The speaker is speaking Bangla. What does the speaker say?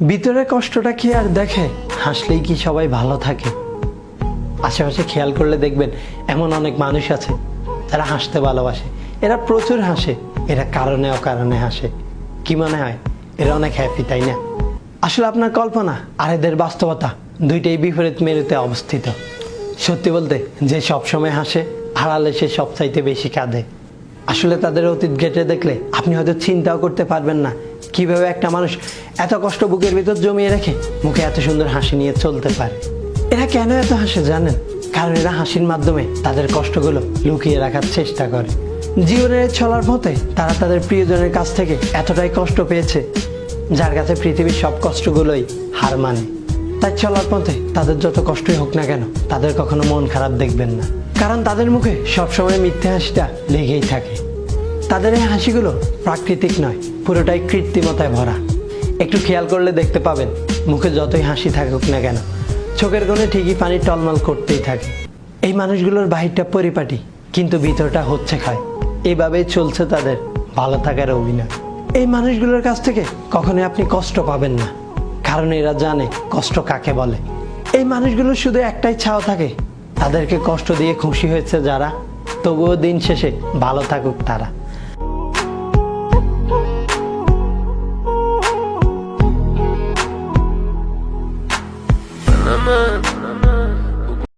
ভিতরে কষ্টটা কি আর দেখে? হাসলেই কি সবাই ভালো থাকে? আশেপাশে খেয়াল করলে দেখবেন এমন অনেক মানুষ আছে যারা হাসতে ভালোবাসে। এরা প্রচুর হাসে, এরা কারণে অকারণে হাসে। কি মনে হয় এরা অনেক হ্যাপি, তাই না? আসলে আপনার কল্পনা আর এদের বাস্তবতা দুইটাই বিপরীত মেরুতে অবস্থিত। সত্যি বলতে, যে সবসময় হাসে হারালে সে সবচাইতে বেশি কাঁদে। আসলে তাদের অতীত ঘেঁটে দেখলে আপনি হয়তো চিন্তাও করতে পারবেন না কিভাবে একটা মানুষ এত কষ্ট বুকের ভিতর জমিয়ে রেখে মুখে এত সুন্দর হাসি নিয়ে চলতে পারে। এরা কেন এত হাসে জানেন? কারণ এরা হাসির মাধ্যমে তাদের কষ্টগুলো লুকিয়ে রাখার চেষ্টা করে। জীবনের চলার পথে তারা তাদের প্রিয়জনের কাছ থেকে এতটাই কষ্ট পেয়েছে, যার কাছে পৃথিবীর সব কষ্টগুলোই হার মানে। তাই চলার পথে তাদের যত কষ্টই হোক না কেন, তাদের কখনো মন খারাপ দেখবেন না, কারণ তাদের মুখে সবসময় মিথ্যে হাসিটা লেগেই থাকে। তাদের এই হাসিগুলো প্রাকৃতিক নয়, পুরোটাই কৃত্রিমতায় ভরা। একটু খেয়াল করলে দেখতে পাবেন মুখে যতই হাসি থাকুক না কেন, চোখের কোণে ঠিকই পানি টলমল করতেই থাকে। এই মানুষগুলোর বাহিরটা পরিপাটি, কিন্তু ভিতরটা হচ্ছে খায়। এইভাবেই চলছে তাদের ভালো থাকার অভিনয়। এই মানুষগুলোর কাছ থেকে কখনোই আপনি কষ্ট পাবেন না, কারণ এরা জানে কষ্ট কাকে বলে। এই মানুষগুলোর শুধু একটাই চাওয়া থাকে, তাদেরকে কষ্ট দিয়ে খুশি হয়েছে যারা, তবুও দিন শেষে ভালো থাকুক তারা।